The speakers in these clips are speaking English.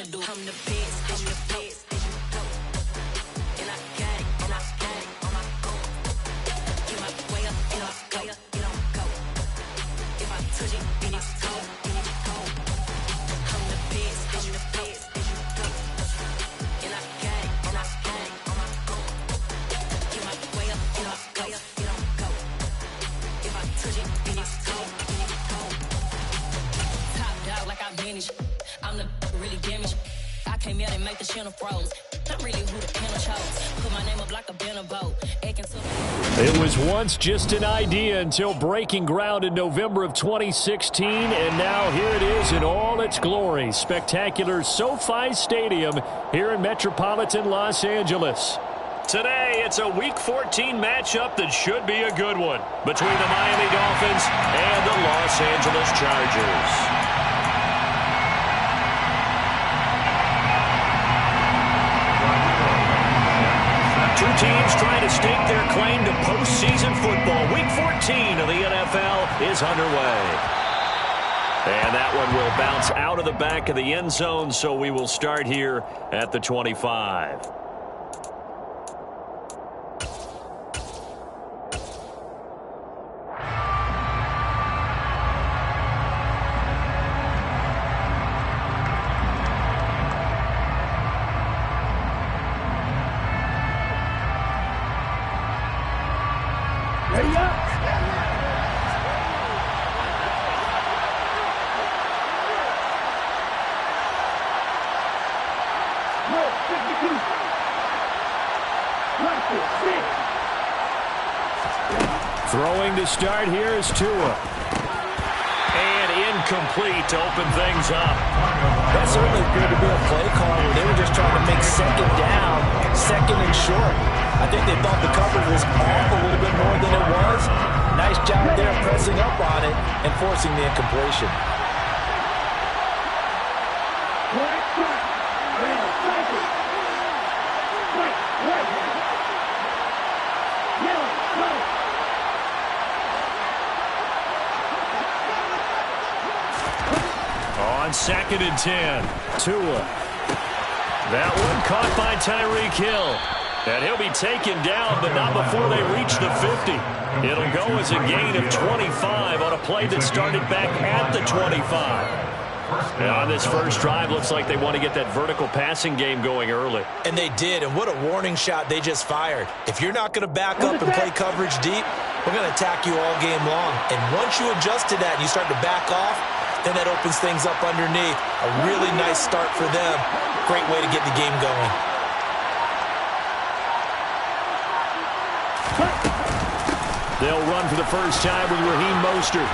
do. I'm the best, I'm the best, and you go. And I got it, and I got it on my own. Get my way up, and I go, it don't go. If I touch it, then it's cold, then it's cold. I'm the best, and you go. And I got it, and I got it on my own. Get my way up, and I go, it don't go. If I touch it, then it's cold, then it's cold. Top dog like I vanished. I'm the really damaged. I came out and make the channel froze. I'm really who the panel chose. Put my name up like a banner boat. It was once just an idea until breaking ground in November of 2016, and now here it is in all its glory. Spectacular SoFi Stadium here in metropolitan Los Angeles. Today, it's a Week 14 matchup that should be a good one between the Miami Dolphins and the Los Angeles Chargers. Two teams trying to stake their claim to postseason football. Week 14 of the NFL is underway. And that one will bounce out of the back of the end zone, so we will start here at the 25. Throwing to start here is Tua. And incomplete to open things up. That certainly appeared to be a play call where they were just trying to make second down, second and short. I think they thought the coverage was off a little bit more than it was. Nice job there pressing up on it and forcing the incompletion. On 2nd and 10, Tua. That one caught by Tyreek Hill. And he'll be taken down, but not before they reach the 50. It'll go as a gain of 25 on a play that started back at the 25. And on this first drive, looks like they want to get that vertical passing game going early. And they did, and what a warning shot they just fired. If you're not going to back up and play coverage deep, we're going to attack you all game long. And once you adjust to that and you start to back off, then that opens things up underneath. A really nice start for them. Great way to get the game going. They'll run for the first time with Raheem Mostert.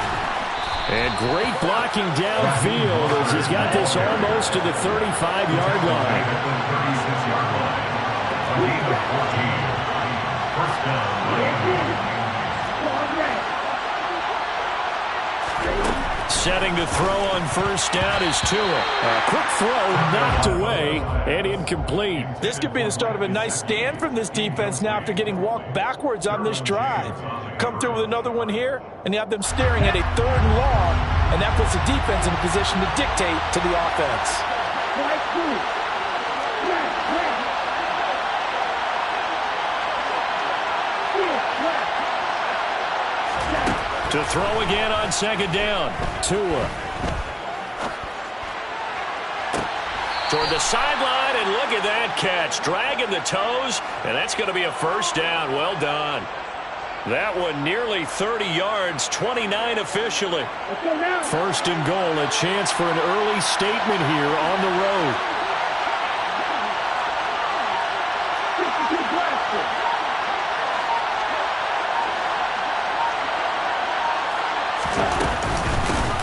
And great blocking downfield as he's got this almost to the 35-yard line. First down. Setting to throw on first down is Tua. A quick throw knocked away and incomplete. This could be the start of a nice stand from this defense now after getting walked backwards on this drive. Come through with another one here, and you have them staring at a 3rd and long, and that puts the defense in a position to dictate to the offense. To throw again on 2nd down. Tua. Toward the sideline, and look at that catch. Dragging the toes, and that's going to be a first down. Well done. That one nearly 30 yards, 29 officially. First and goal, a chance for an early statement here on the road.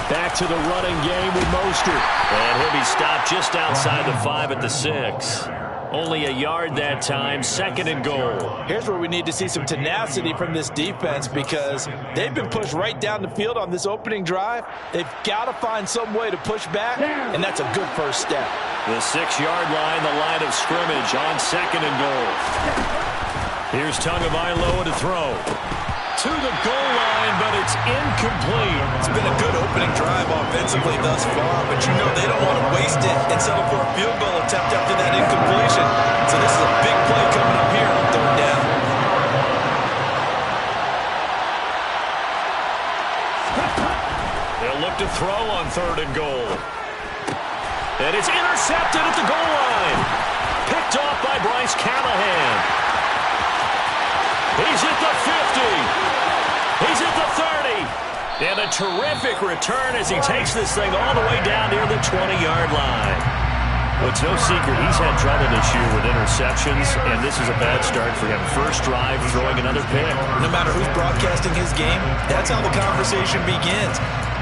Back to the running game with Mostert. And he'll be stopped just outside the 5 at the 6. Only a yard that time, 2nd and goal. Here's where we need to see some tenacity from this defense because they've been pushed right down the field on this opening drive. They've got to find some way to push back, and that's a good first step. The 6-yard line, the line of scrimmage on 2nd and goal. Here's Tagovailoa to throw. to the goal line, but it's incomplete. It's been a good opening drive offensively thus far, but you know they don't want to waste it and settle for a field goal attempt after that incompletion. So this is a big play coming up here on third down. They'll look to throw on third and goal. And it's intercepted at the goal line. Picked off by Bryce Callahan. He's at the 50. He's at the 30. And a terrific return as he takes this thing all the way down near the 20-yard line. Well, it's no secret he's had trouble this year with interceptions, and this is a bad start for him. First drive, throwing another pick. No matter who's broadcasting his game, that's how the conversation begins.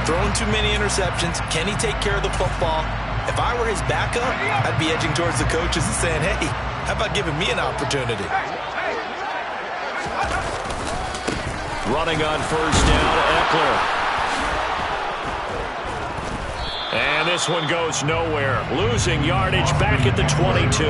Throwing too many interceptions. Can he take care of the football? If I were his backup, I'd be edging towards the coaches and saying, hey, how about giving me an opportunity? Running on first down, Eckler. And this one goes nowhere. Losing yardage back at the 22.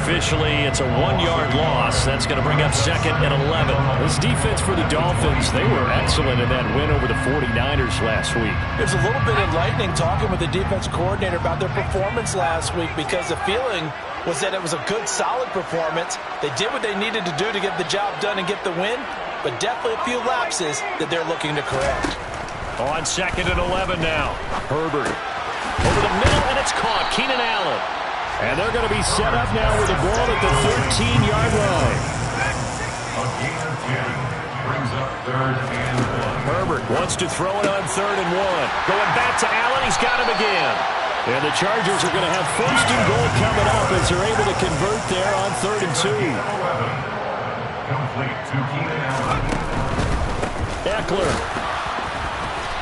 Officially, it's a 1-yard loss. That's going to bring up 2nd and 11. This defense for the Dolphins, they were excellent in that win over the 49ers last week. It was a little bit enlightening talking with the defense coordinator about their performance last week, because the feeling was that it was a good, solid performance. They did what they needed to do to get the job done and get the win, but definitely a few lapses that they're looking to correct. On 2nd and 11 now. Herbert over the middle, and it's caught. Keenan Allen. And they're going to be set up now with the ball at the 13-yard line. Herbert wants to throw it on 3rd and 1. Going back to Allen. He's got him again. And the Chargers are going to have 1st and goal coming up as they're able to convert there on 3rd and 2. Eckler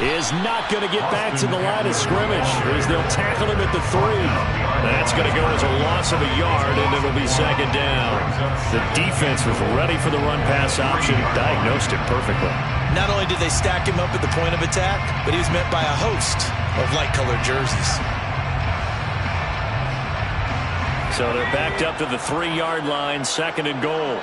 is not going to get back to the line of scrimmage as they'll tackle him at the 3. That's going to go as a loss of a yard, and it'll be 2nd down. The defense was ready for the run-pass option, diagnosed it perfectly. Not only did they stack him up at the point of attack, but he was met by a host of light-colored jerseys. So they're backed up to the 3-yard line, 2nd and goal.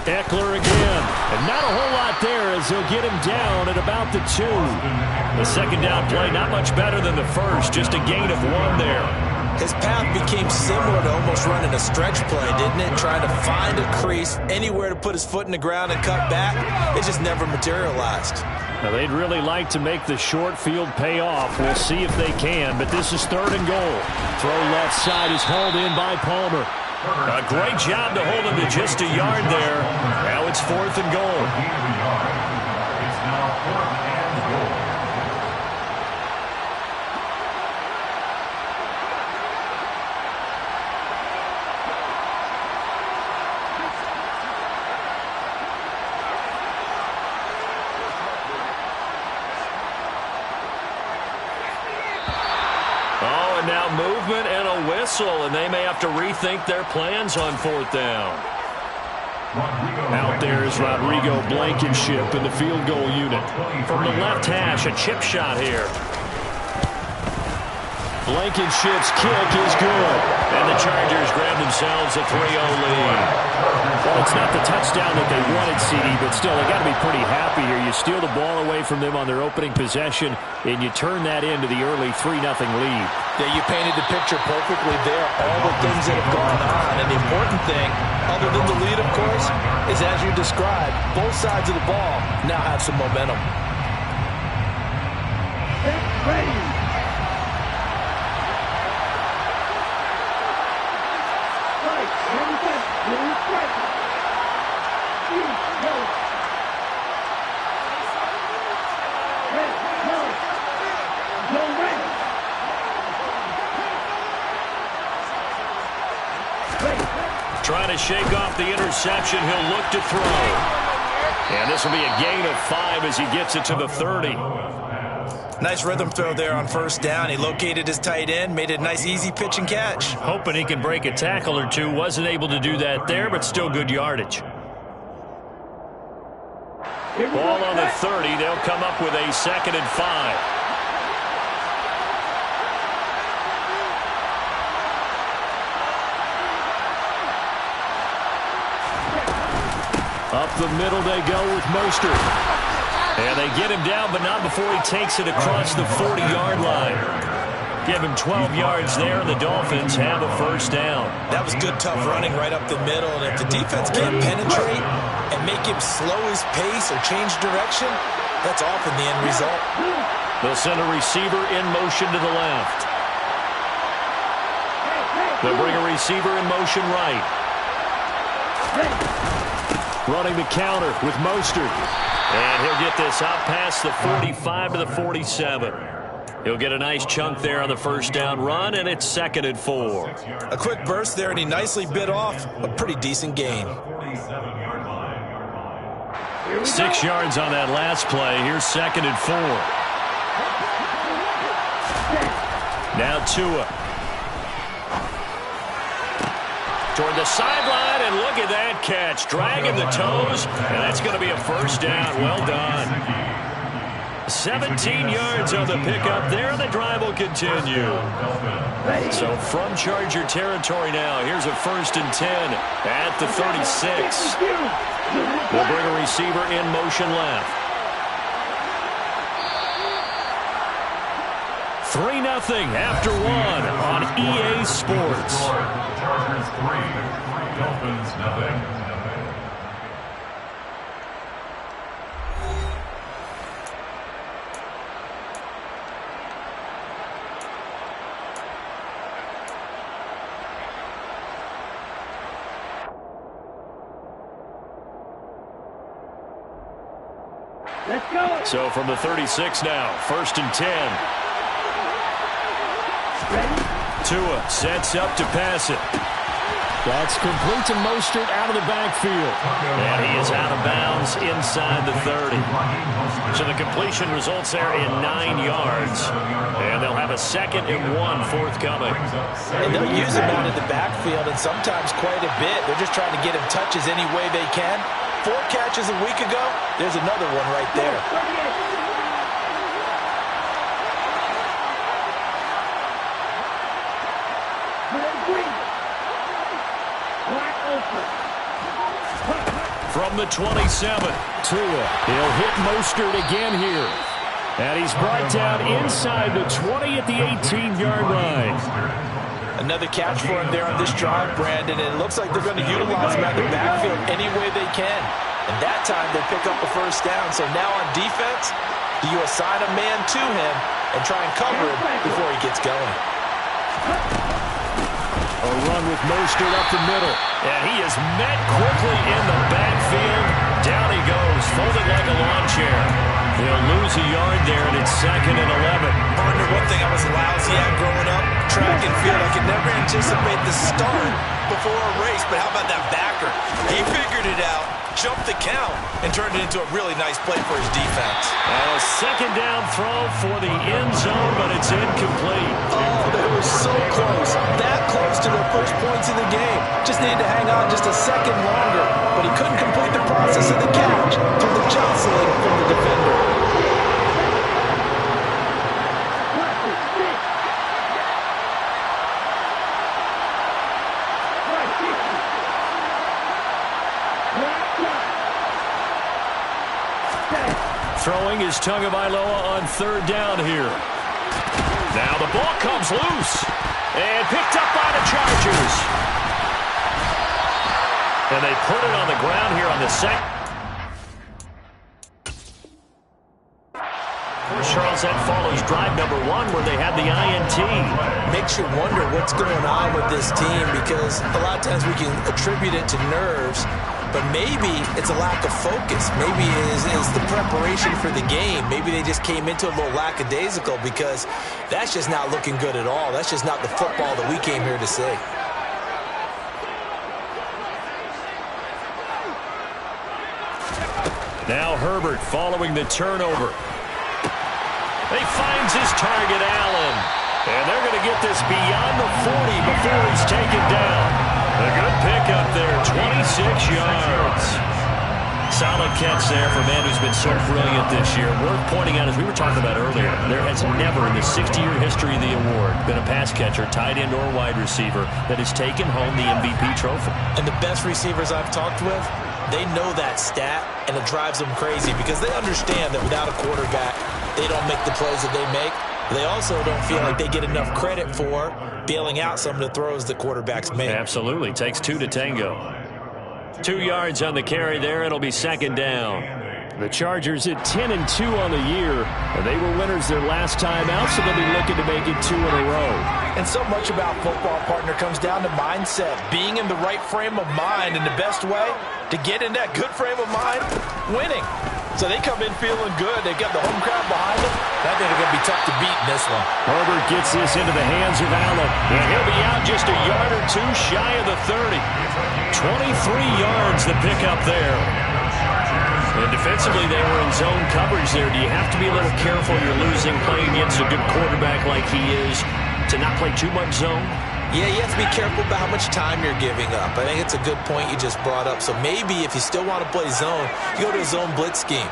Eckler again. And not a whole lot there as they'll get him down at about the 2. The 2nd down play, not much better than the first, just a gain of 1 there. His path became similar to almost running a stretch play, didn't it? Trying to find a crease, anywhere to put his foot in the ground and cut back. It just never materialized. Now, they'd really like to make the short field pay off. We'll see if they can, but this is 3rd and goal. Throw left side is hauled in by Palmer. A great job to hold him to just a yard there. Now it's 4th and goal. It's now 4th and goal. Oh, and now movement and a whistle, and they may have to rethink their plans on 4th down. Out there is Rodrigo Blankenship in the field goal unit. From the left hash, a chip shot here. Blankenship's kick is good. And the Chargers grab themselves a 3-0 lead. Well, it's not the touchdown that they wanted, CD, but still, they got to be pretty happy here. You steal the ball away from them on their opening possession, and you turn that into the early 3-0 lead. Yeah, you painted the picture perfectly there. All the things that have gone on. And the important thing, other than the lead, of course, is as you described, both sides of the ball now have some momentum. Trying to shake off the interception. He'll look to throw. And this will be a gain of 5 as he gets it to the 30. Nice rhythm throw there on 1st down. He located his tight end, made a nice easy pitch and catch. Hoping he can break a tackle or two. Wasn't able to do that there, but still good yardage. Ball on the 30. They'll come up with a 2nd and 5. Up the middle they go with Mostert. And they get him down, but not before he takes it across the 40-yard line. Give him 12 yards there, and the Dolphins have a first down. That was good, tough running right up the middle. And if the defense can't penetrate and make him slow his pace or change direction, that's often the end result. They'll send a receiver in motion to the left. They'll bring a receiver in motion right. Running the counter with Mostert. And he'll get this out past the 45 to the 47. He'll get a nice chunk there on the first down run, and it's 2nd and 4. A quick burst there, and he nicely bit off a pretty decent gain. 6 yards on that last play. Here's 2nd and 4. Now Tua. Toward the sideline, and look at that catch. Dragging the toes, and that's going to be a first down. Well done. 17 yards on the pickup there, and the drive will continue. So from Charger territory now, here's a 1st and 10 at the 36. We'll bring a receiver in motion left. 3-0 after 1 on EA Sports. Chargers 3, Dolphins nothing. Let's go. So from the 36 now, 1st and 10. Tua sets up to pass it. That's complete to Mostert out of the backfield. And he is out of bounds inside the 30. So the completion results there in 9 yards. And they'll have a 2nd and 1 forthcoming. And they'll use him out in the backfield, and sometimes quite a bit. They're just trying to get him touches any way they can. 4 catches a week ago. There's another one right there. From the 27, Tua. He'll hit Mostert again here. And he's brought down inside the 20 at the 18-yard line. Another catch for him there on this drive, Brandon. And it looks like they're going to utilize him out of the backfield any way they can. And that time they pick up a first down. So now on defense, do you assign a man to him and try and cover him before he gets going? A run with Mostert up the middle. And he is met quickly in the backfield. Down he goes, folded like a lawn chair. They'll lose a yard there, and it's 2nd and 11. Partner, one thing I was lousy at growing up, track and field. I could never anticipate the start before a race, but how about that backer? He figured it out, jumped the count, and turned it into a really nice play for his defense. A 2nd down throw for the end zone, but it's incomplete. Oh, they were so close, that close to their first points in the game. Just needed to hang on just a second longer, but he couldn't complete the process of the catch through the jostling from the defender. Throwing is Tagovailoa on 3rd down here. Now the ball comes loose and picked up by the Chargers. And they put it on the ground here on the second. Charles, that follows drive number 1 where they had the INT. Makes you wonder what's going on with this team, because a lot of times we can attribute it to nerves, but maybe it's a lack of focus. Maybe it is the preparation for the game. Maybe they just came into it a little lackadaisical, because that's just not looking good at all. That's just not the football that we came here to see. Now Herbert following the turnover. He finds his target, Allen. And they're going to get this beyond the 40 before he's taken down. A good pickup there, 26 yards. Solid catch there for a man who's been so brilliant this year. Worth pointing out, as we were talking about earlier, there has never in the 60-year history of the award been a pass catcher, tight end, or wide receiver that has taken home the MVP trophy. And the best receivers I've talked with, They know that stat, and it drives them crazy because they understand that without a quarterback, they don't make the plays that they make. They also don't feel like they get enough credit for bailing out some of the throws the quarterbacks make. Absolutely. Takes two to tango. 2 yards on the carry there. It'll be second down. The Chargers at 10-2 on the year. They were winners their last time out, so they'll be looking to make it 2 in a row. And so much about football, partner, comes down to mindset. Being in the right frame of mind, and the best way to get in that good frame of mind, winning. So they come in feeling good. They've got the home crowd behind them. I think they're going to be tough to beat in this one. Herbert gets this into the hands of Allen. And he'll be out just a yard or two shy of the 30. 23 yards the pickup there. And defensively, they were in zone coverage there. Do you have to be a little careful you're losing playing against a good quarterback like he is to not play too much zone? Yeah, you have to be careful about how much time you're giving up. I think it's a good point you just brought up. So maybe if you still want to play zone, you go to a zone blitz scheme.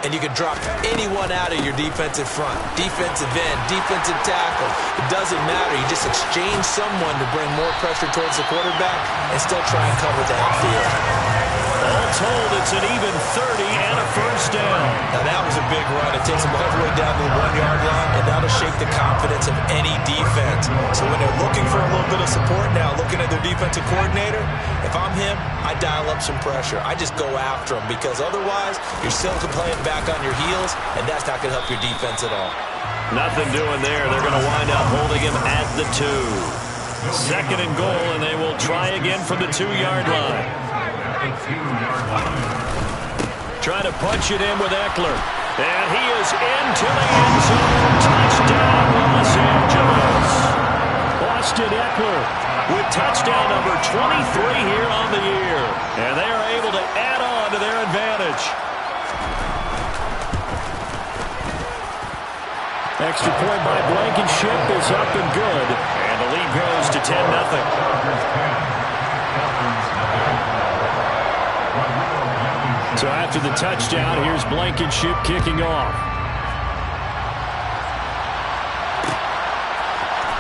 And you can drop anyone out of your defensive front. Defensive end, defensive tackle. It doesn't matter. You just exchange someone to bring more pressure towards the quarterback and still try and cover downfield. All told, it's an even 30 and a first down. Now that was a big run. It takes them all the way down to the 1 yard line, and that'll shake the confidence of any defense. So when they're looking for a little bit of support now, looking at their defensive coordinator, if I'm him, I dial up some pressure. I just go after him because otherwise you're still playing back on your heels, and that's not going to help your defense at all. Nothing doing there. They're going to wind up holding him at the 2. Second and goal, and they will try again from the 2 yard line. Trying to punch it in with Eckler. And he is into the end zone. Touchdown, Los Angeles. Austin Eckler with touchdown number 23 here on the year. And they are able to add on to their advantage. Extra point by Blankenship is up and good. And the lead grows to 10-0. So after the touchdown, here's Blankenship kicking off.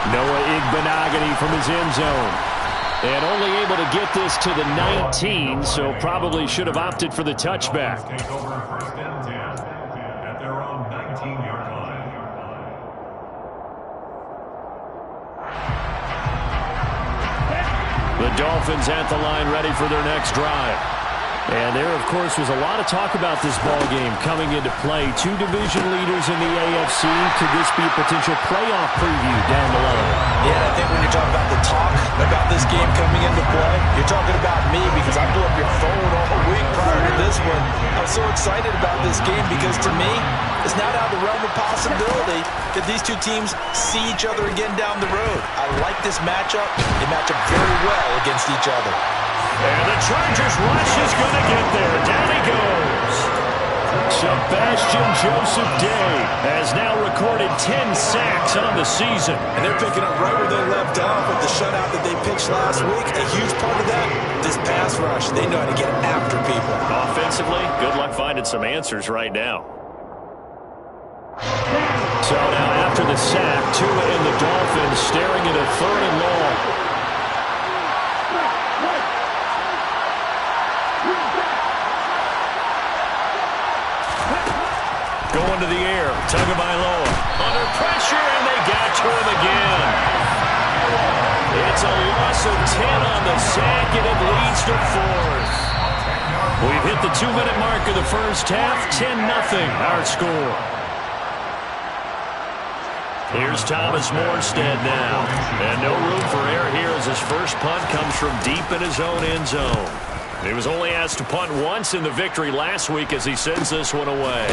Noah Igbenogany from his end zone. And only able to get this to the 19, so probably should have opted for the touchback. Take over first and 10 at their own 19-yard line. The Dolphins at the line ready for their next drive. And there, of course, was a lot of talk about this ball game coming into play. 2 division leaders in the AFC. Could this be a potential playoff preview down the line? Yeah, I think when you're talking about the talk about this game coming into play, you're talking about me because I blew up your phone all week prior to this one. I was so excited about this game because to me, it's not out of the realm of possibility that these two teams see each other again down the road. I like this matchup. They match up very well against each other. And the Chargers rush is going to get there. Down he goes. Sebastian Joseph Day has now recorded 10 sacks on the season. And they're picking up right where they left off with the shutout that they pitched last week. A huge part of that, this pass rush. They know how to get after people. Offensively, good luck finding some answers right now. So now after the sack, Tua and the Dolphins staring at a 3rd and long. Going to the air, Tagovailoa under pressure, and they got to him again. It's a loss of 10 on the sack, and it leads to 4th. We've hit the 2-minute mark of the first half, 10-0 our score. Here's Thomas Morstead now, and no room for error here as his first punt comes from deep in his own end zone. He was only asked to punt once in the victory last week as he sends this one away.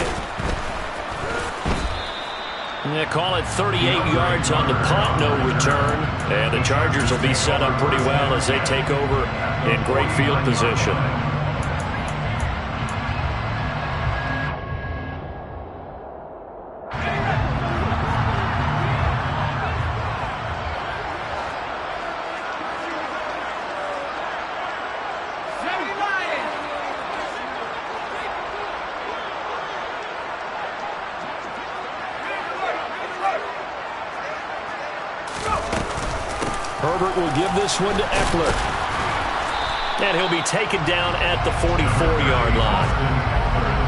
They call it 38 yards on the punt, no return. And the Chargers will be set up pretty well as they take over in great field position. Herbert will give this one to Eckler. And he'll be taken down at the 44-yard line.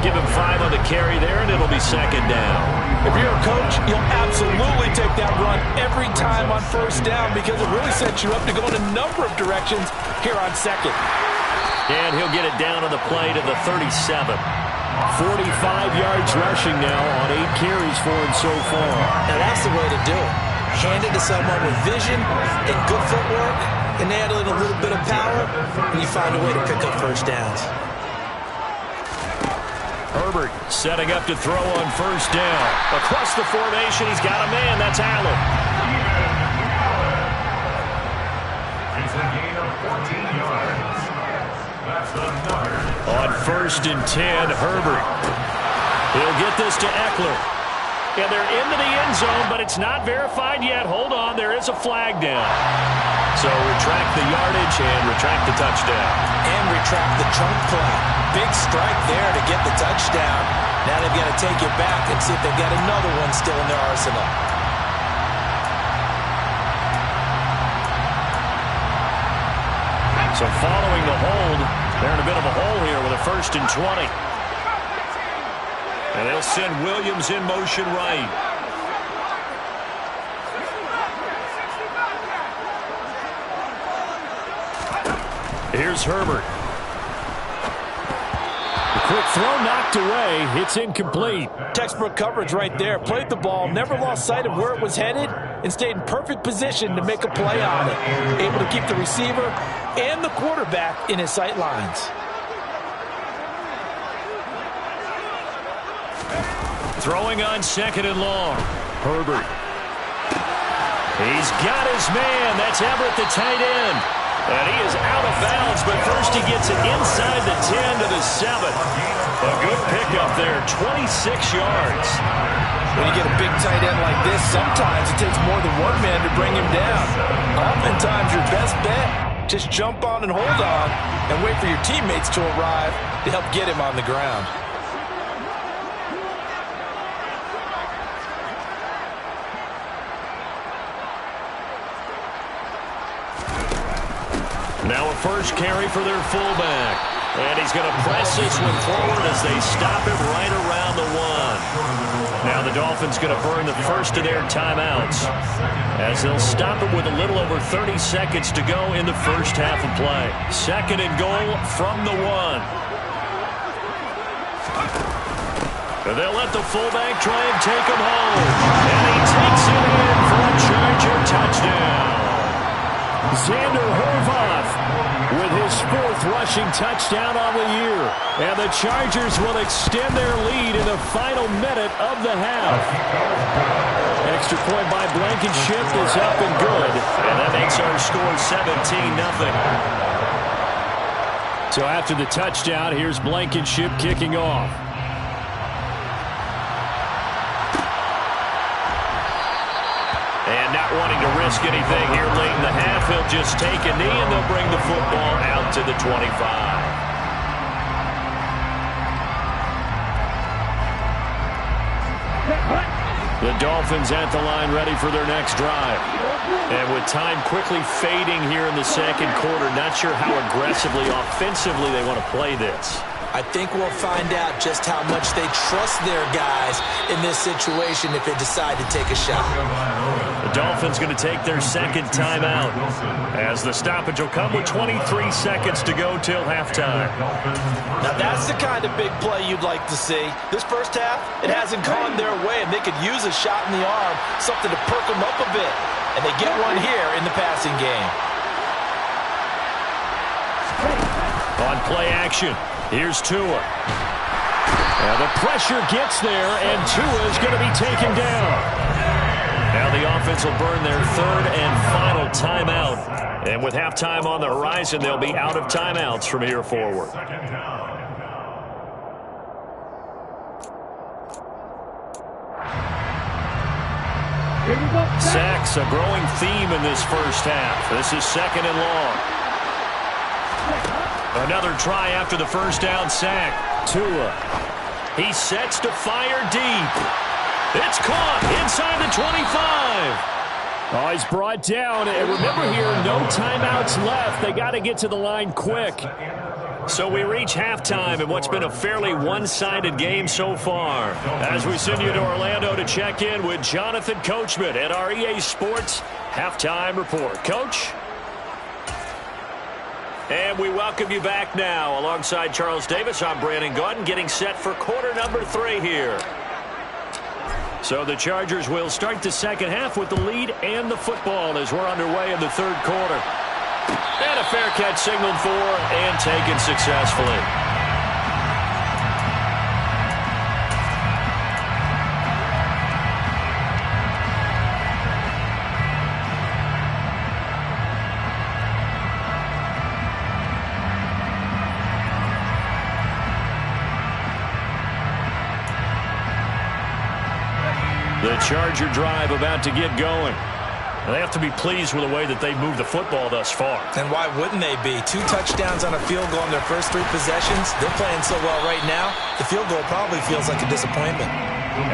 Give him 5 on the carry there, and it'll be second down. If you're a coach, you'll absolutely take that run every time on first down because it really sets you up to go in a number of directions here on second. And he'll get it down on the play to the 37. 45 yards rushing now on 8 carries for him so far. Now that's the way to do it. Hand it to someone with vision and good footwork, and add in a little bit of power, and you find a way to pick up first downs. Herbert setting up to throw on first down. Across the formation, he's got a man. That's Allen. It's a gain of 14 yards. That's another. On 1st and 10, Herbert. He'll get this to Eckler. And they're into the end zone, but it's not verified yet. Hold on, there is a flag down. So retract the yardage and retract the touchdown. And retract the chunk play. Big strike there to get the touchdown. Now they've got to take it back and see if they've got another one still in their arsenal. So following the hold, they're in a bit of a hole here with a 1st and 20. And they'll send Williams in motion right. Here's Herbert. The quick throw knocked away. It's incomplete. Textbook coverage right there. Played the ball, never lost sight of where it was headed, and stayed in perfect position to make a play on it. Able to keep the receiver and the quarterback in his sight lines. Throwing on 2nd and long. Herbert. He's got his man. That's Everett, the tight end. And he is out of bounds, but first he gets it inside the 10 to the 7. A good pickup there, 26 yards. When you get a big tight end like this, sometimes it takes more than one man to bring him down. Oftentimes your best bet, just jump on and hold on and wait for your teammates to arrive to help get him on the ground. Now a first carry for their fullback. And he's going to press this one forward as they stop him right around the 1. Now the Dolphins going to burn the first of their timeouts as they'll stop him with a little over 30 seconds to go in the first half of play. 2nd and goal from the 1. And they'll let the fullback try and take him home. And he takes it in for a Charger touchdown. Xander Horvath with his 4th rushing touchdown on the year. And the Chargers will extend their lead in the final minute of the half. Extra point by Blankenship is up and good. And that makes our score 17-0. So after the touchdown, here's Blankenship kicking off. And not wanting to risk anything here late in the half, he'll just take a knee and they'll bring the football out to the 25. The Dolphins at the line ready for their next drive. And with time quickly fading here in the 2nd quarter, not sure how aggressively, offensively they want to play this. I think we'll find out just how much they trust their guys in this situation if they decide to take a shot. The Dolphins going to take their 2nd timeout as the stoppage will come with 23 seconds to go till halftime. Now that's the kind of big play you'd like to see. This first half, it hasn't gone their way, and they could use a shot in the arm, something to perk them up a bit. And they get one here in the passing game. On play action. Here's Tua. Now the pressure gets there, and Tua is going to be taken down. Now the offense will burn their 3rd and final timeout. And with halftime on the horizon, they'll be out of timeouts from here forward. Sacks, a growing theme in this first half. This is 2nd and long. Another try after the first down sack. Tua. He sets to fire deep. It's caught inside the 25. Oh, he's brought down. And remember here, no timeouts left. They got to get to the line quick. So we reach halftime in what's been a fairly one-sided game so far. As we send you to Orlando to check in with Jonathan Coachman at our EA Sports Halftime Report. Coach? And we welcome you back now. Alongside Charles Davis, I'm Brandon Gaudin, getting set for quarter number 3 here. So the Chargers will start the second half with the lead and the football as we're underway in the third quarter. And a fair catch signaled for and taken successfully. The Charger drive about to get going. They have to be pleased with the way that they've moved the football thus far. And why wouldn't they be? 2 touchdowns on a field goal in their first 3 possessions. They're playing so well right now, the field goal probably feels like a disappointment.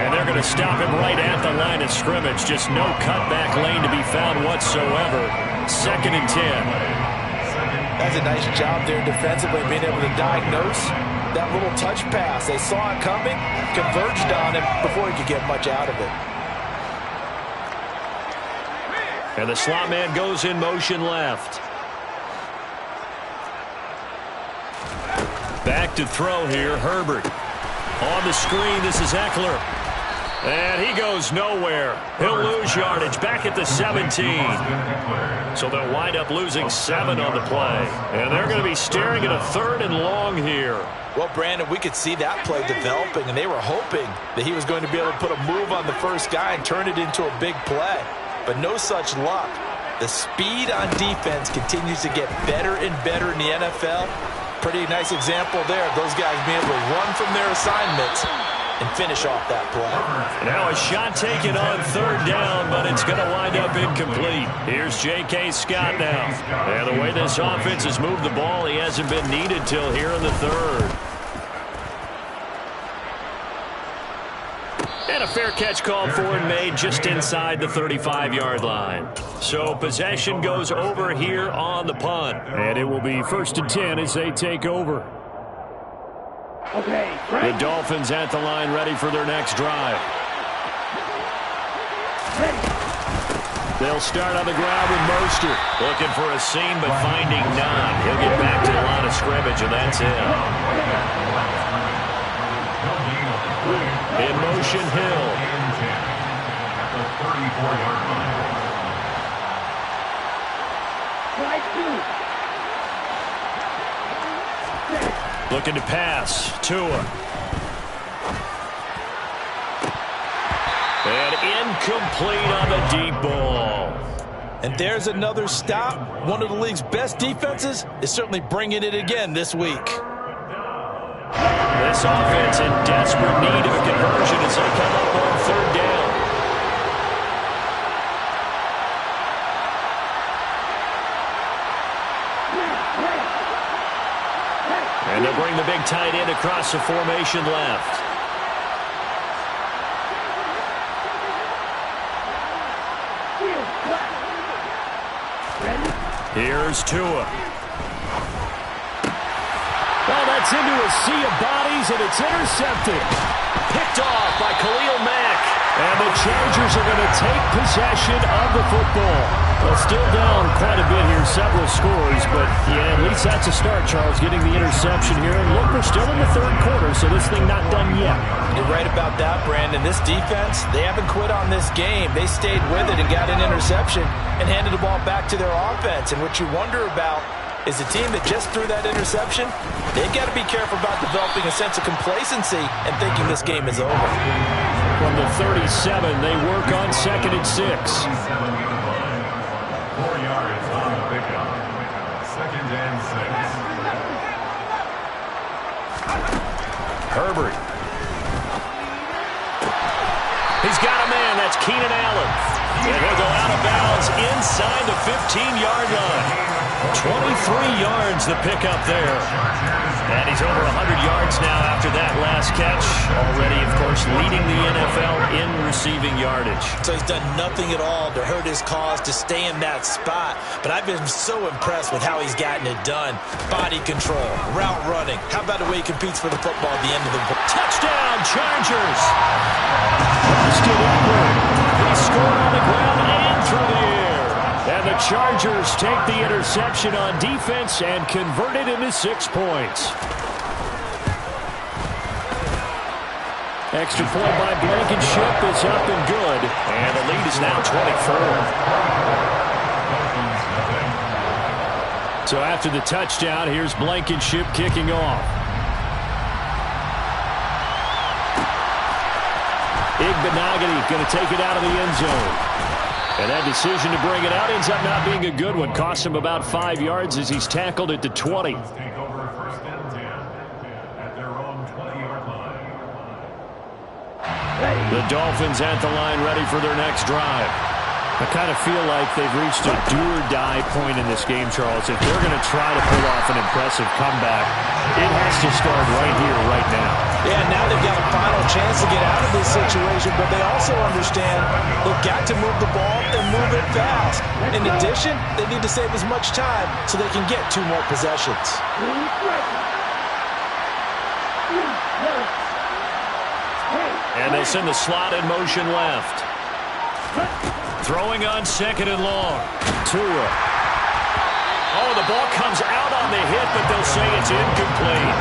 And they're going to stop him right at the line of scrimmage. Just no cutback lane to be found whatsoever. 2nd and 10. That's a nice job there defensively, being able to diagnose that little touch pass. They saw it coming, converged on him before he could get much out of it. And the slot man goes in motion left. Back to throw here, Herbert. On the screen, this is Eckler. And he goes nowhere. He'll lose yardage back at the 17. So they'll wind up losing 7 on the play. And they're going to be staring at a 3rd and long here. Well, Brandon, we could see that play developing, and they were hoping that he was going to be able to put a move on the first guy and turn it into a big play. But no such luck. The speed on defense continues to get better and better in the NFL. Pretty nice example there of those guys being able to run from their assignments and finish off that play. Now a shot taken on 3rd down, but it's going to wind up incomplete. Here's J.K. Scott now. And the way this offense has moved the ball, he hasn't been needed till here in the 3rd. And a fair catch called for and made just inside the 35-yard line. So possession goes over here on the punt. And it will be 1st and 10 as they take over. Okay, the Dolphins at the line ready for their next drive. They'll start on the ground with Mostert. Looking for a seam but finding none. He'll get back to the line of scrimmage and that's it. In motion, Hill. At the 34-yard line. Looking to pass. Tua. And incomplete on the deep ball. And there's another stop. One of the league's best defenses is certainly bringing it again this week. This offense in desperate need of a conversion as they come up on 3rd down. And they'll bring the big tight end across the formation left. Here's Tua. Well, that's into a sea of bodies, and it's intercepted. Picked off by Khalil Mack. And the Chargers are going to take possession of the football. Well, still down quite a bit here, several scores, but yeah, at least that's a start, Charles, getting the interception here. And look, we're still in the 3rd quarter, so this thing not done yet. You're right about that, Brandon. This defense, they haven't quit on this game. They stayed with it and got an interception and handed the ball back to their offense. And what you wonder about is the team that just threw that interception, they've got to be careful about developing a sense of complacency and thinking this game is over. From the 37, they work on 2nd and 6. 4 yards on the pickup. 2nd and 6. Herbert. He's got a man. That's Keenan Allen. And he'll go out of bounds inside the 15-yard line. 23 yards the pickup there. And he's over 100 yards now after that last catch. Already, of course, leading the NFL in receiving yardage. So he's done nothing at all to hurt his cause, to stay in that spot. But I've been so impressed with how he's gotten it done. Body control, route running. How about the way he competes for the football at the end of the touchdown, Chargers! Busted upward. They score on the ground and through the air. And the Chargers take the interception on defense and convert it into 6 points. Extra point by Blankenship is up and good. And the lead is now 24. So after the touchdown, here's Blankenship kicking off. Igbenogany going to take it out of the end zone. And that decision to bring it out ends up not being a good one. Costs him about 5 yards as he's tackled at the 20. Take over first and 10 at their own 20-yard line. The Dolphins at the line ready for their next drive. I kind of feel like they've reached a do-or-die point in this game, Charles. If they're going to try to pull off an impressive comeback, it has to start right here, right now. Yeah, now they've got a final chance to get out of this situation, but they also understand they've got to move the ball and move it fast. In addition, they need to save as much time so they can get 2 more possessions. And they send the slot in motion left. Throwing on 2nd and long. Tua. Oh, the ball comes out on the hit, but they'll say it's incomplete.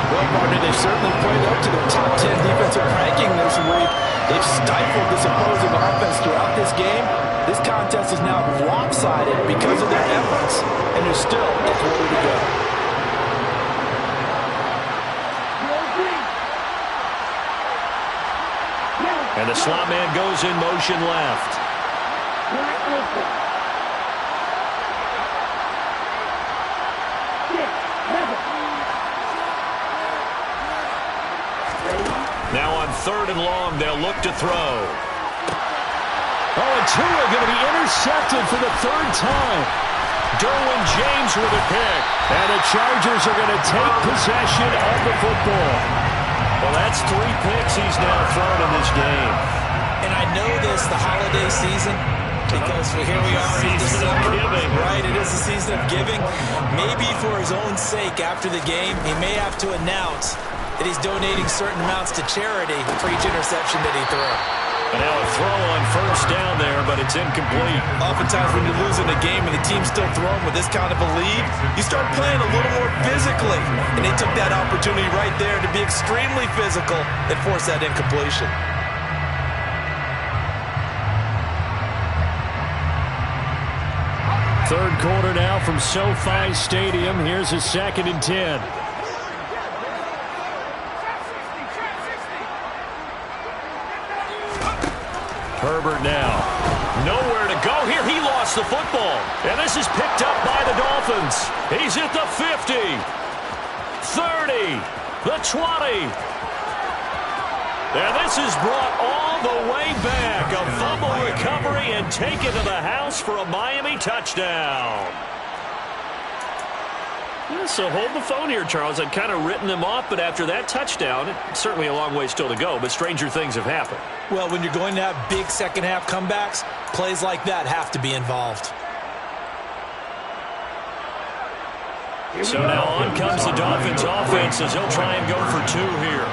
Well, partner, they've certainly played up to their top 10 defensive ranking this week. They've stifled this opposing offense throughout this game. This contest is now lopsided because of their efforts, and there's still a quarter to go. And the slot man goes in motion left. Now on 3rd and long, they'll look to throw. Oh, and Tua going to be intercepted for the 3rd time. Derwin James with a pick. And the Chargers are going to take possession of the football. Well, that's 3 picks he's now thrown in this game. And I know this, the holiday season, because here we are in December. Right, it is the season of giving. Maybe for his own sake after the game, he may have to announce that he's donating certain amounts to charity for each interception that he threw. And now a throw on 1st down there, but it's incomplete. Oftentimes when you're losing a game and the team's still throwing with this kind of a lead, you start playing a little more physically. And they took that opportunity right there to be extremely physical and force that incompletion. Third quarter now from SoFi Stadium. Here's a 2nd and 10. Herbert now. Nowhere to go here. He lost the football. And this is picked up by the Dolphins. He's at the 50. 30. The 20. And this is brought all the way back. A fumble recovery and taken to the house for a Miami touchdown. Yeah, so hold the phone here, Charles. I'd kind of written them off, but after that touchdown, it's certainly a long way still to go, but stranger things have happened. Well, when you're going to have big second-half comebacks, plays like that have to be involved. So now on comes the Dolphins offense as they'll try and go for 2 here.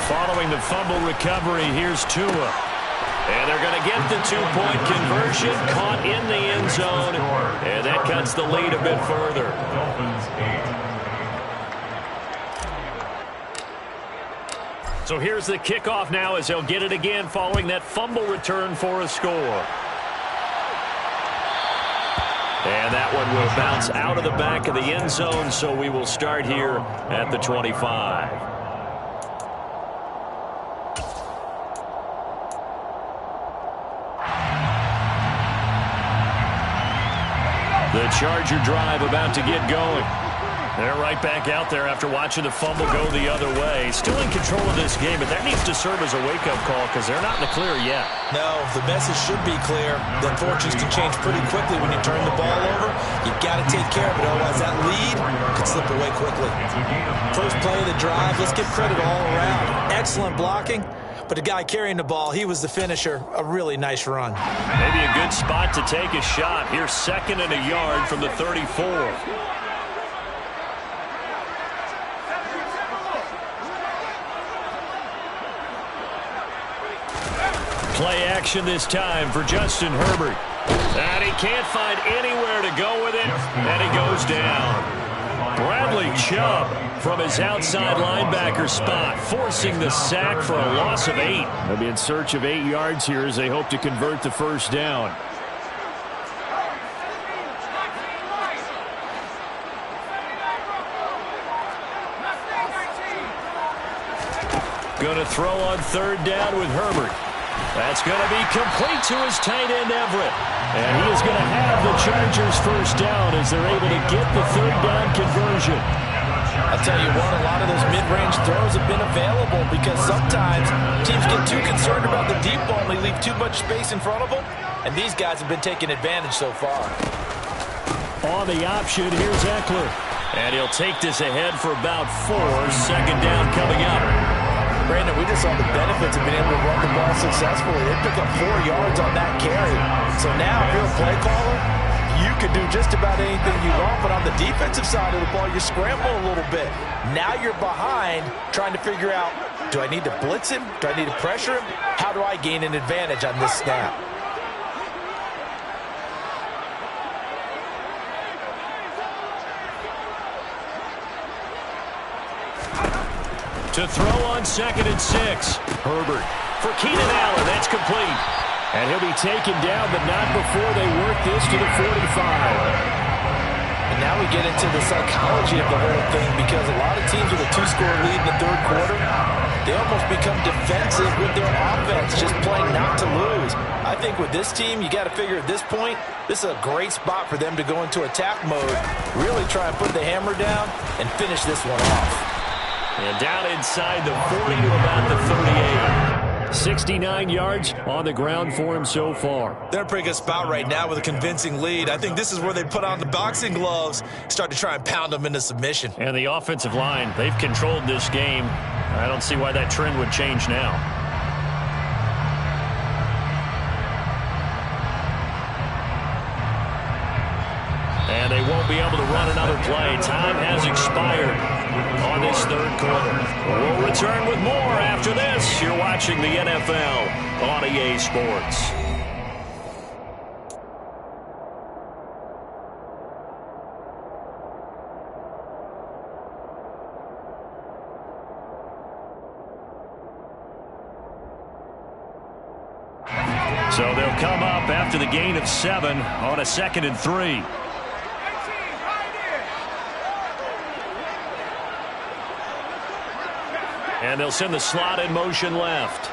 Following the fumble recovery, here's Tua. And they're going to get the 2-point conversion, caught in the end zone, and that cuts the lead a bit further. Dolphins 8. So here's the kickoff now as they'll get it again following that fumble return for a score. And that one will bounce out of the back of the end zone, so we will start here at the 25. The Charger drive about to get going. They're right back out there after watching the fumble go the other way. Still in control of this game, but that needs to serve as a wake-up call because they're not in the clear yet. No, the message should be clear. Then fortunes can change pretty quickly when you turn the ball over. You've got to take care of it, otherwise that lead could slip away quickly. First play of the drive, let's give credit all around. Excellent blocking, but the guy carrying the ball, he was the finisher. A really nice run. Maybe a good spot to take a shot. Here's 2nd and a yard from the 34. Play action this time for Justin Herbert. And he can't find anywhere to go with it, and he goes down. Bradley Chubb from his outside linebacker spot, forcing the sack for a loss of 8. They'll be in search of 8 yards here as they hope to convert the first down. Going to throw on 3rd down with Herbert. That's going to be complete to his tight end, Everett. And he is going to have the Chargers first down as they're able to get the 3rd down conversion. I'll tell you what, a lot of those mid-range throws have been available because sometimes teams get too concerned about the deep ball and they leave too much space in front of them. And these guys have been taking advantage so far. On the option, here's Eckler. And he'll take this ahead for about 4. 2nd down coming up. Brandon, we just saw the benefits of being able to run the ball successfully. They pick up 4 yards on that carry. So now, if you're a play caller, you can do just about anything you want. But on the defensive side of the ball, you're scrambling a little bit. Now you're behind trying to figure out, do I need to blitz him? Do I need to pressure him? How do I gain an advantage on this snap? To throw on 2nd and 6. Herbert for Keenan Allen. That's complete. And he'll be taken down, but not before they work this to the 45. And now we get into the psychology of the whole thing because a lot of teams with a 2-score lead in the 3rd quarter, they almost become defensive with their offense, just playing not to lose. I think with this team, you got to figure at this point, this is a great spot for them to go into attack mode, really try and put the hammer down and finish this one off. And down inside the 40 to about the 38. 69 yards on the ground for him so far. They're in a pretty good spot right now with a convincing lead. I think this is where they put on the boxing gloves, start to try and pound them into submission. And the offensive line, they've controlled this game. I don't see why that trend would change now. And they won't be able to run another play. Time has expired on this 3rd quarter. We'll return with more after this. You're watching the NFL on EA Sports. So they'll come up after the gain of 7 on a 2nd and 3. And they'll send the slot in motion left.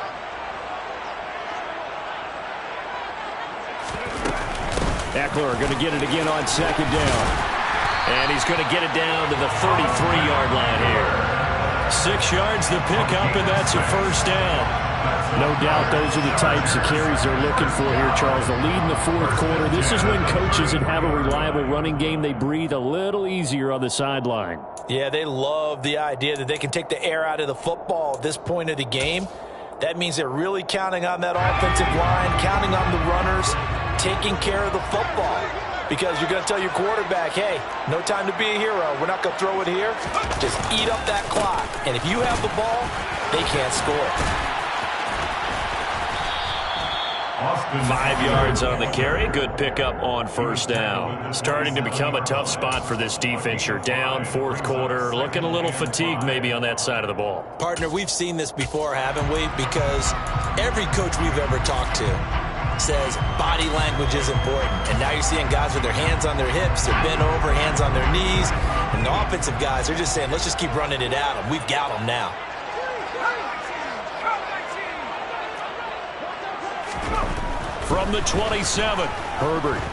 Eckler going to get it again on 2nd down. And he's going to get it down to the 33-yard line here. 6 yards the pickup, and that's a first down. No doubt those are the types of carries they're looking for here, Charles. The lead in the 4th quarter. This is when coaches that have a reliable running game, they breathe a little easier on the sideline. Yeah, they love the idea that they can take the air out of the football at this point of the game. That means they're really counting on that offensive line, counting on the runners, taking care of the football. Because you're going to tell your quarterback, hey, no time to be a hero. We're not going to throw it here. Just eat up that clock. And if you have the ball, they can't score. 5 yards on the carry. Good pickup on first down. Starting to become a tough spot for this defense. You're down 4th quarter. Looking a little fatigued maybe on that side of the ball. Partner, we've seen this before, haven't we? Because every coach we've ever talked to says body language is important. And now you're seeing guys with their hands on their hips, they're bent over, hands on their knees. And the offensive guys, they're just saying, let's just keep running it at them. We've got them now. From the 27, Herbert.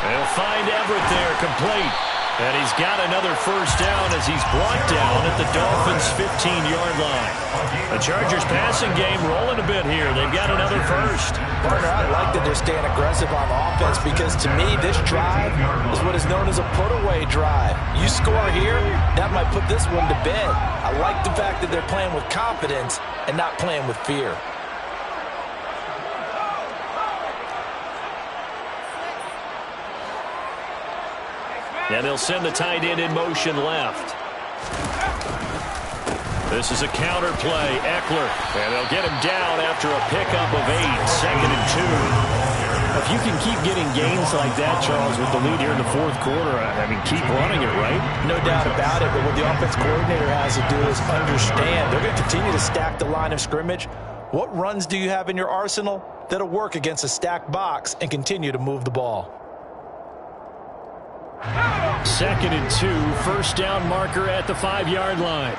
They'll find Everett there, complete. And he's got another first down as he's brought down at the Dolphins' 15-yard line. The Chargers passing game rolling a bit here. They've got another first. Partner, I like that they're staying aggressive on offense because to me this drive is what is known as a put-away drive. You score here, that might put this one to bed. I like the fact that they're playing with confidence and not playing with fear. And they'll send the tight end in motion left. This is a counter play. Eckler. And they'll get him down after a pickup of 8. 2nd and 2. If you can keep getting gains like that, Charles, with the lead here in the fourth quarter, I mean, keep running it, right? No doubt about it, but what the offense coordinator has to do is understand they're going to continue to stack the line of scrimmage. What runs do you have in your arsenal that'll work against a stacked box and continue to move the ball? 2nd and 2. First down marker at the 5-yard line.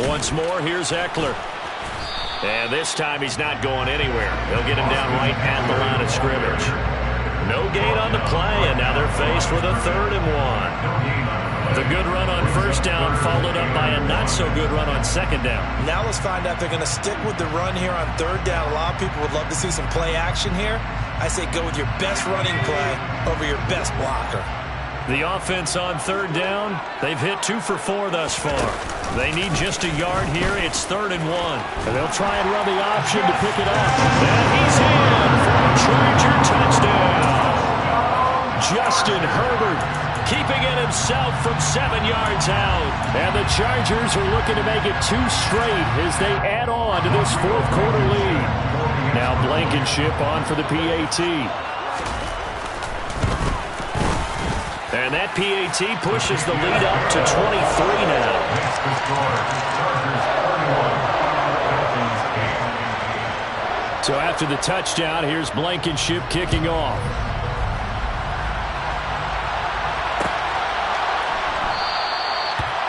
Once more, here's Eckler. And this time he's not going anywhere. They'll get him down right at the line of scrimmage. No gain on the play, and now they're faced with a 3rd and 1. The good run on first down followed up by a not-so-good run on second down. Now let's find out if they're going to stick with the run here on 3rd down. A lot of people would love to see some play action here. I say go with your best running play over your best blocker. The offense on 3rd down, they've hit 2 for 4 thus far. They need just a yard here. It's 3rd and 1. And they'll try and run the option to pick it up. And he's in for a Charger touchdown. Justin Herbert keeping it himself from 7 yards out. And the Chargers are looking to make it 2 straight as they add on to this fourth quarter lead. Now Blankenship on for the PAT. And that PAT pushes the lead up to 23 now. So after the touchdown, here's Blankenship kicking off.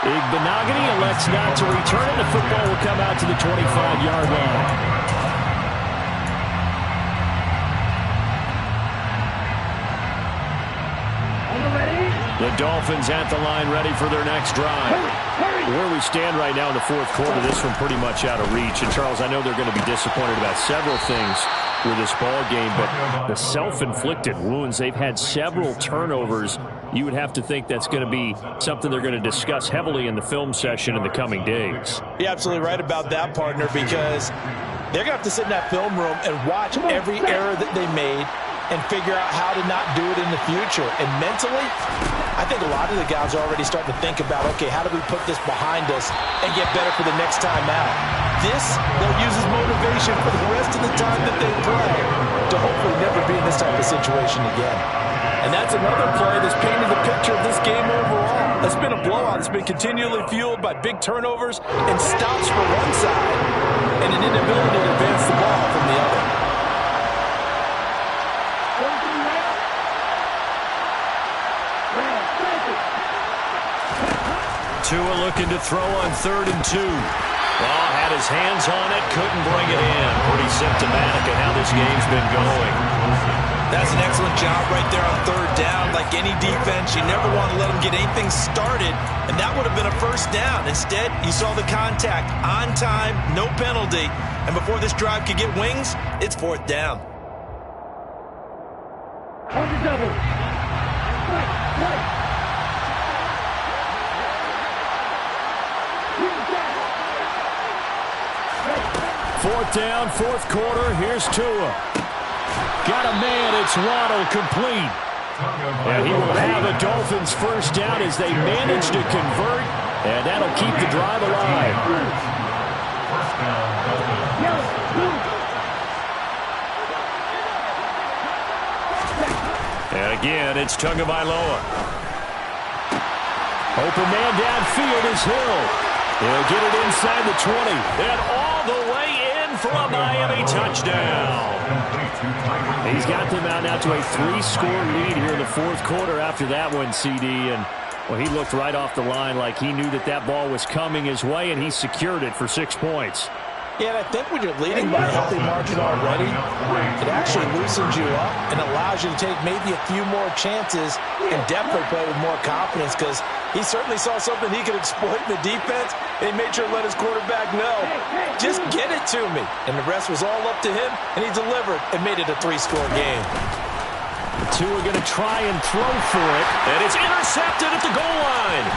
Igbenogany elects not to return it. The football will come out to the 25-yard line. The Dolphins at the line ready for their next drive. Where we stand right now in the fourth quarter, this one pretty much out of reach. And, Charles, I know they're going to be disappointed about several things with this ball game, but the self-inflicted wounds, they've had several turnovers. You would have to think that's going to be something they're going to discuss heavily in the film session in the coming days. You're absolutely right about that, partner, because they're going to have to sit in that film room and watch every error that they made and figure out how to not do it in the future. And mentally, I think a lot of the guys are already starting to think about, okay, how do we put this behind us and get better for the next time out? This, they'll use as motivation for the rest of the time that they play to hopefully never be in this type of situation again. And that's another play that's painted the picture of this game overall. It's been a blowout. It's been continually fueled by big turnovers and stops for one side and an inability to advance the ball from the other. Tua looking to throw on 3rd and 2. Well, had his hands on it, couldn't bring it in. Pretty symptomatic of how this game's been going. That's an excellent job right there on 3rd down. Like any defense, you never want to let them get anything started, and that would have been a first down. Instead, you saw the contact on time, no penalty, and before this drive could get wings, it's 4th down. Fourth down, fourth quarter. Here's Tua. Got a man. It's Waddle complete. And he will have the Dolphins first down as they manage to convert. And that'll keep the drive alive. And again, it's Tagovailoa. Open man downfield is Hill. He'll get it inside the 20. And all the way in for a Miami touchdown. He's got them out now to a 3-score lead here in the fourth quarter after that one, CD. And, well, he looked right off the line like he knew that that ball was coming his way, and he secured it for 6 points. Yeah, and I think when you're leading by a healthy margin already, it actually loosens you up and allows you to take maybe a few more chances and definitely play with more confidence, because he certainly saw something he could exploit in the defense, and he made sure to let his quarterback know, just get it to me. And the rest was all up to him, and he delivered and made it a 3-score game. The two are going to try and throw for it, and it's intercepted at the goal line.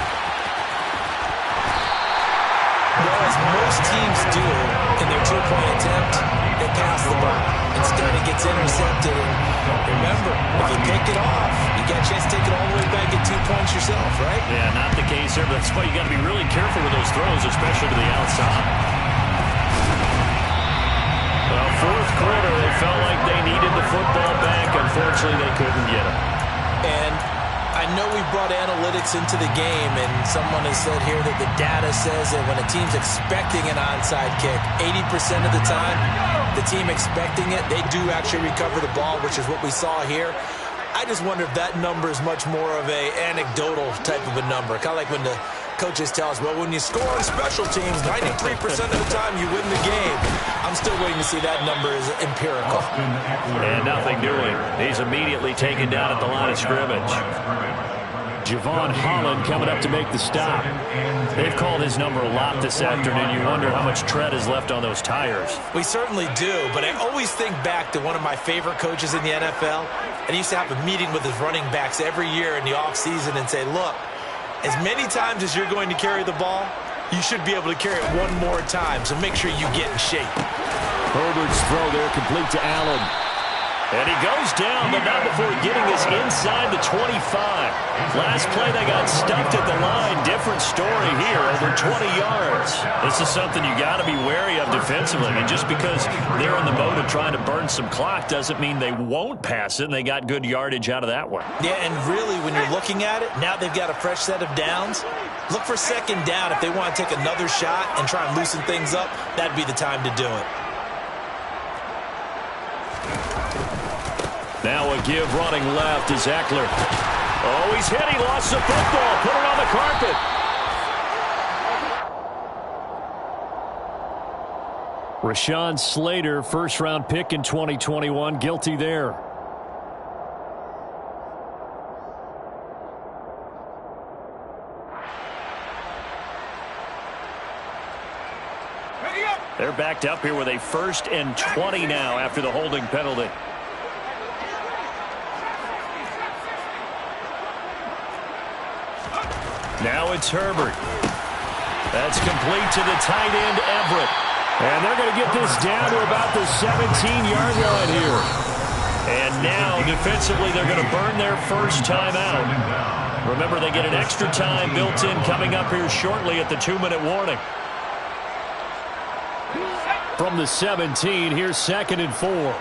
Well, as most teams do in their two-point attempt, they pass the ball. Instead, it gets intercepted. And remember, if you pick it off, you get a chance to take it all the way back at 2 points yourself, right? Yeah, not the case here, but that's why you got to be really careful with those throws, especially to the outside. Well, fourth quarter, they felt like they needed the football back. Unfortunately, they couldn't get it. And I know we brought analytics into the game, and someone has said here that the data says that when a team's expecting an onside kick, 80% of the time, the team expecting it, they do actually recover the ball, which is what we saw here. I just wonder if that number is much more of a anecdotal type of a number. Kind of like when the coaches tell us, well, when you score on special teams, 93% of the time you win the game. I'm still waiting to see that number is empirical. And nothing doing. He's immediately taken down at the line of scrimmage. Javon Holland coming up to make the stop. They've called his number a lot this afternoon. You wonder how much tread is left on those tires. We certainly do, but I always think back to one of my favorite coaches in the NFL, and he used to have a meeting with his running backs every year in the offseason and say, look, as many times as you're going to carry the ball, you should be able to carry it one more time, so make sure you get in shape. Herbert's throw there complete to Allen. And he goes down, but not before getting us inside the 25. Last play, they got stuffed at the line. Different story here, over 20 yards. This is something you got to be wary of defensively. I mean, just because they're in the mode of trying to burn some clock doesn't mean they won't pass it, and they got good yardage out of that one. Yeah, and really, when you're looking at it, now they've got a fresh set of downs. Look for second down. If they want to take another shot and try and loosen things up, that'd be the time to do it. Now a give running left is Eckler. Oh, he's hit. He lost the football. Put it on the carpet. Rashawn Slater, first-round pick in 2021, guilty there. They're backed up here with a 1st and 20 now after the holding penalty. Now it's Herbert. That's complete to the tight end, Everett. And they're going to get this down to about the 17-yard line here. And now, defensively, they're going to burn their first timeout. Remember, they get an extra time built in coming up here shortly at the 2-minute warning. From the 17, here's 2nd and 4.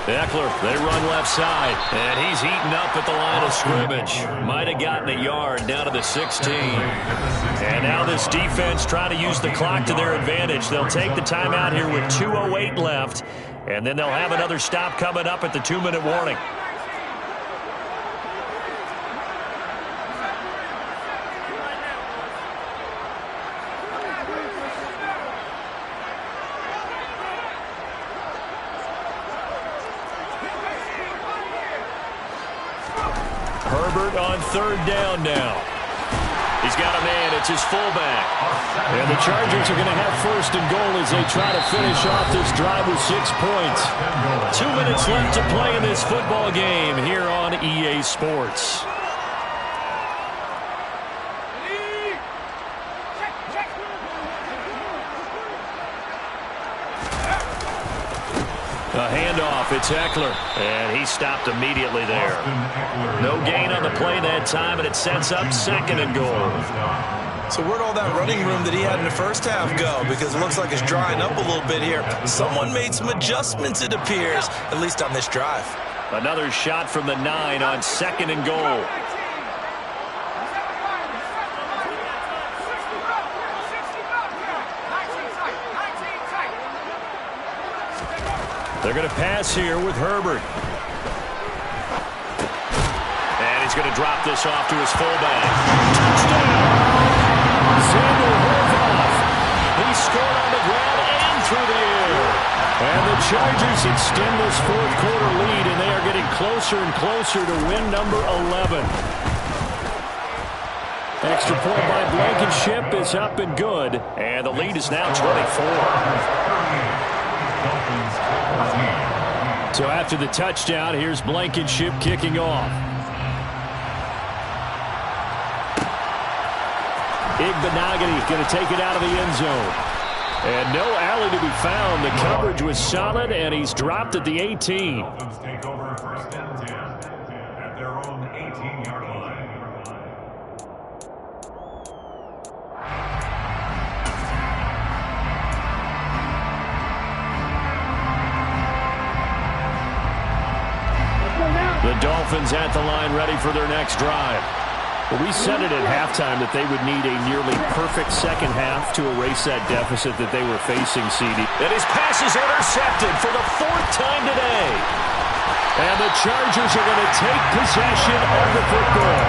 Eckler, they run left side, and he's eaten up at the line of scrimmage. Might have gotten a yard down to the 16. And now this defense trying to use the clock to their advantage. They'll take the timeout here with 2:08 left, and then they'll have another stop coming up at the 2-minute warning. Herbert on 3rd down now. He's got a man. It's his fullback. And the Chargers are going to have 1st and goal as they try to finish off this drive with 6 points. 2 minutes left to play in this football game here on EA Sports. A handoff, it's Eckler, and he stopped immediately there. No gain on the play that time, and it sets up 2nd and goal. So where'd all that running room that he had in the first half go? Because it looks like it's drying up a little bit here. Someone made some adjustments, it appears, at least on this drive. Another shot from the 9 on 2nd and goal. They're going to pass here with Herbert. going to drop this off to his fullback. Touchdown! Xander Horvath. He scored on the ground and through the air. And the Chargers extend this fourth quarter lead, and they are getting closer and closer to win number 11. Extra point by Blankenship is up and good, and the lead is now 24. So after the touchdown, here's Blankenship kicking off. Igbenogany going to take it out of the end zone. And no alley to be found. The coverage was solid, and he's dropped at the 18. Dolphins take over first and 10 at their own 18-yard line. The Dolphins at the line, ready for their next drive. Well, we said it at halftime that they would need a nearly perfect second half to erase that deficit that they were facing, CD. And his pass is intercepted for the fourth time today. And the Chargers are going to take possession of the football.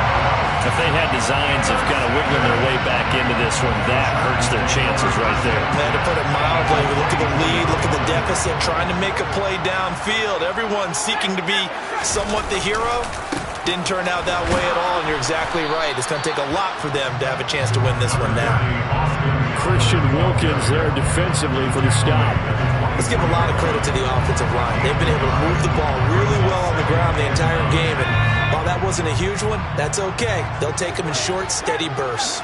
If they had designs of kind of wiggling their way back into this one, that hurts their chances right there. Man, to put it mildly, look at the lead, look at the deficit, trying to make a play downfield. Everyone seeking to be somewhat the hero. Didn't turn out that way at all, and you're exactly right. It's going to take a lot for them to have a chance to win this one now. Christian Wilkins there defensively for the stop. Let's give a lot of credit to the offensive line. They've been able to move the ball really well on the ground the entire game, and while that wasn't a huge one, that's okay. They'll take them in short, steady bursts.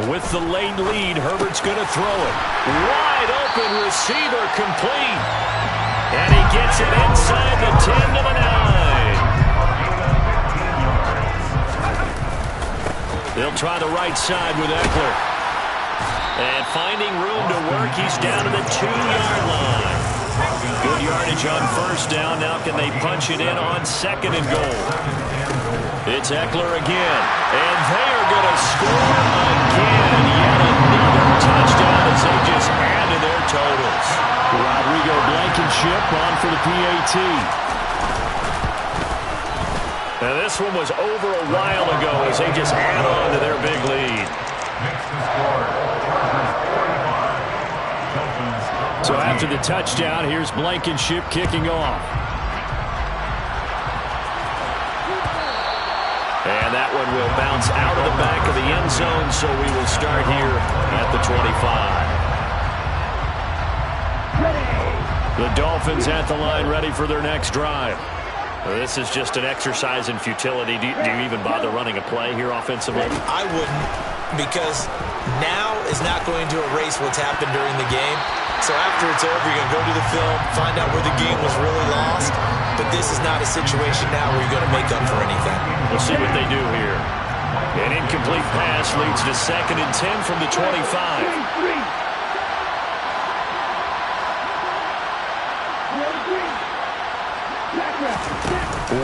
With the late lead, Herbert's going to throw it. Wide open receiver complete. And he gets it inside the 10 to the 9. They'll try the right side with Eckler. And finding room to work, he's down to the 2-yard line. Good yardage on first down. Now can they punch it in on second and goal? It's Eckler again. And they are going to score again. Yet another touchdown as they just add to their totals. Rodrigo Blankenship on for the PAT. Now this one was over a while ago as they just add on to their big lead. So after the touchdown, here's Blankenship kicking off. And that one will bounce out of the back of the end zone, so we will start here at the 25. The Dolphins at the line, ready for their next drive. This is just an exercise in futility. Do you even bother running a play here offensively? I wouldn't, because now is not going to erase what's happened during the game. So after it's over, you're going to go to the film, find out where the game was really lost. But this is not a situation now where you're going to make up for anything. We'll see what they do here. An incomplete pass leads to 2nd and 10 from the 25.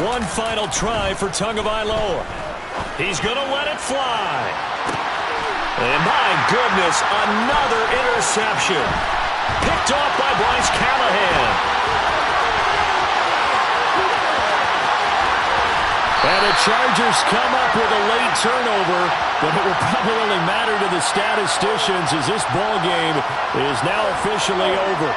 One final try for Tagovailoa. He's going to let it fly. And my goodness, another interception. Picked off by Bryce Callahan. And the Chargers come up with a late turnover, but it will probably only matter to the statisticians as this ball game is now officially over.